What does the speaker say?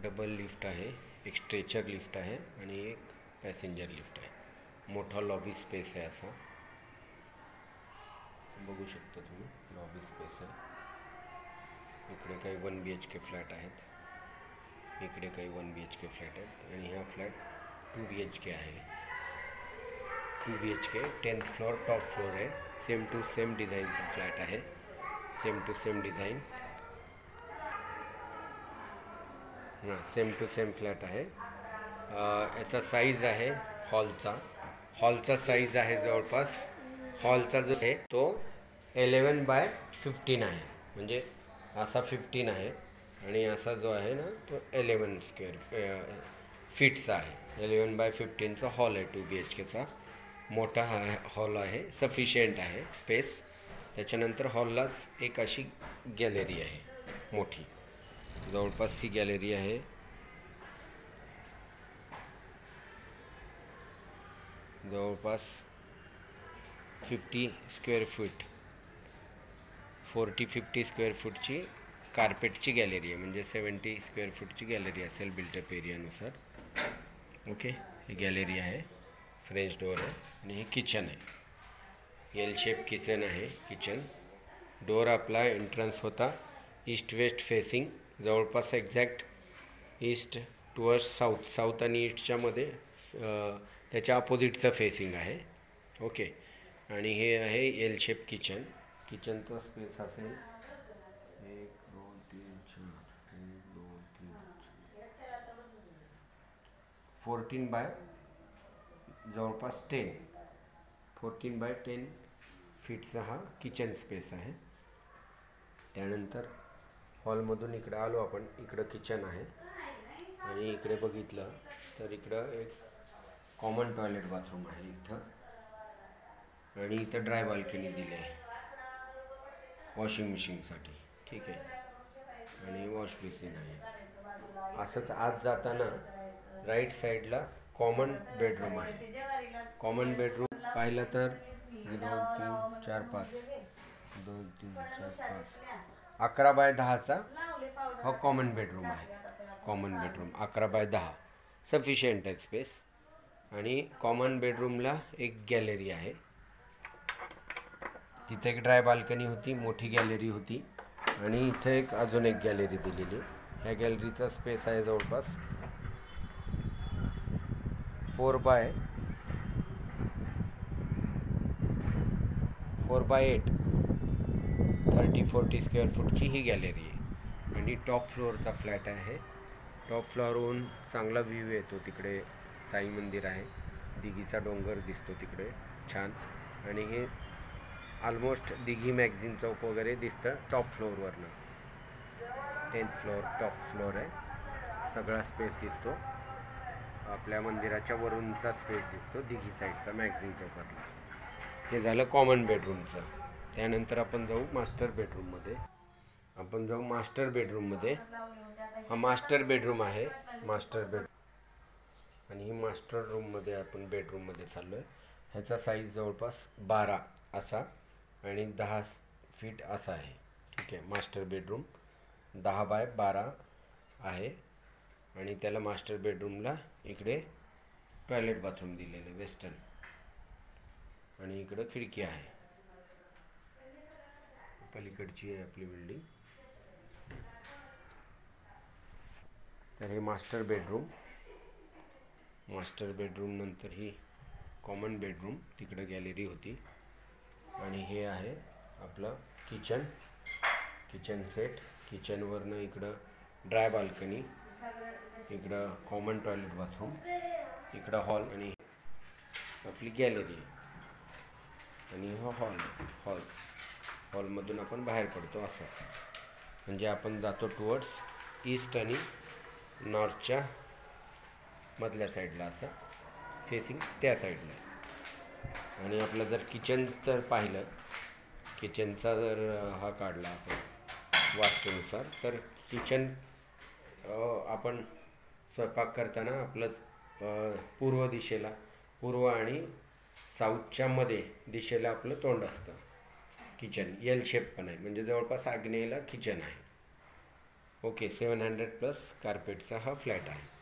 Double lift आहे, एक stretcher lift आहे आणि एक पॅसेंजर लिफ्ट आहे. मोठा लॉबी स्पेस आहे, असा बघू शकता तुम्ही. लॉबी स्पेस आहे. इकडे काही 1 BHK फ्लॅट आहेत, इकडे काही 1 BHK फ्लॅट आहेत आणि हा फ्लॅट 2 BHK आहे. 2 BHK 10th floor, top floor आहे. सेम टू सेम डिझाईनचा फ्लॅट आहे, सेम टू सेम डिझाईन. हां, सेम टू सेम फ्लॅट आहे. याचा साईज आहे हॉलचा साईज आहे जवळपास. हॉलचा जो आहे तो 11/15 आहे, म्हणजे असा 15 आहे आणि असा जो आहे ना तो 11 स्क्वेअर फीटचा आहे. 11/15चा हॉल आहे. 2 BHKचा मोठा हॉल आहे, सफिशियंट आहे स्पेस. त्याच्यानंतर हॉललाच एक अशी गॅलरी आहे मोठी, जवळपास ही गॅलरी आहे. जवळपास 50 स्क्वेअर फूट, 40-50 स्क्वेअर फूटची कार्पेटची गॅलरी आहे, म्हणजे 70 स्क्वेअर फूटची गॅलरी असेल बिल्टअप एरियानुसार. ओके, ही गॅलरी आहे, फ्रेंच डोअर आहे आणि हे किचन आहे. एल शेप किचन आहे. किचन डोअर आपला एंट्रन्स होता ईस्ट वेस्ट फेसिंग, जवळपास एक्झॅक्ट ईस्ट टुवर्ड्स साऊथ आणि ईस्टच्या मध्ये त्याच्या अपोजिटचं फेसिंग आहे. ओके, आणि हे आहे एल शेप किचन. किचनचा स्पेस असेल 1 2 3 4 1 2 3 14 बाय जवळपास 14/10 फीटचा हा किचन स्पेस आहे. त्यानंतर हॉलमधून इकडं आलो आपण, इकडं किचन आहे आणि इकडे बघितलं तर इकडं एक कॉमन टॉयलेट बाथरूम आहे इथं, आणि इथं ड्राय बाल्कनी दिली आहे वॉशिंग मशीनसाठी. ठीक आहे, आणि वॉश बेसिन आहे. असंच आत जाताना राईट साईडला कॉमन बेडरूम आहे. कॉमन बेडरूम पाहिलं तर 2 3 4 5 2 3 4 5 11/10चा हा कॉमन बेडरूम आहे. कॉमन बेडरूम 11/10 सफिशियंट आहे स्पेस. आणि कॉमन बेडरूमला एक गॅलरी आहे, तिथे एक ड्राय बाल्कनी होती, मोठी गॅलरी होती, आणि इथे एक अजून एक गॅलरी दिलेली. ह्या गॅलरीचा स्पेस आहे जवळपास 4/8 30-40 स्क्वेअर फूटची ही गॅलरी आहे. आणि टॉप फ्लोअरचा फ्लॅट आहे. टॉप फ्लोअरहून चांगला व्ह्यू येतो. तिकडे साई मंदिर आहे, दिघीचा डोंगर दिसतो तिकडे छान, आणि हे ऑलमोस्ट दिघी मॅगझिन चौक वगैरे दिसतं टॉप फ्लोअरवरनं. 10th फ्लोअर टॉप फ्लोअर आहे. सगळा स्पेस दिसतो, आपल्या मंदिराच्या वरूनचा स्पेस दिसतो दिघी साईडचा मॅगझिन चौकातला. हे झालं कॉमन बेडरूमचं. त्यानंतर आपण जाऊ मास्टर बेडरूममध्ये. हा मास्टर बेडरूम आहे. आणि ही मास्टर रूममध्ये आपण बेडरूममध्ये चाललो आहे. ह्याचा साईज जवळपास 12 असा आणि 10 फीट असा आहे. ठीक आहे, मास्टर बेडरूम 10/12 आहे. आणि त्याला मास्टर बेडरूमला इकडे टॉयलेट बाथरूम दिलेलं आहे वेस्टर्न, आणि इकडं खिडकी आहे. पलीकडची आहे आपली बिल्डिंग. तर हे मास्टर बेडरूम नंतर ही कॉमन बेडरूम, तिकडं गॅलरी होती, आणि हे आहे आपलं किचन सेट. किचनवरनं इकडं ड्राय बाल्कनी, इकडं कॉमन टॉयलेट बाथरूम, इकडं हॉल आणि आपली गॅलरी, आणि हा हॉलमधून आपण बाहेर पडतो असं. म्हणजे आपण जातो टुवर्ड्स ईस्ट आणि नॉर्थच्या मधल्या साईडला, असं फेसिंग त्या साईडला. आणि आपलं जर किचन तर पाहिलं, किचनचा जर हा काढला आपण वास्तूनुसार, तर किचन आपण स्वयंपाक करताना आपलं पूर्व आणि साऊथच्या मध्ये दिशेला आपलं तोंड असतं. किचन एल शेप पण आहे, म्हणजे जवळपास आग्नेयला किचन आहे. ओके, 700 प्लस कार्पेटचा हा फ्लॅट आहे.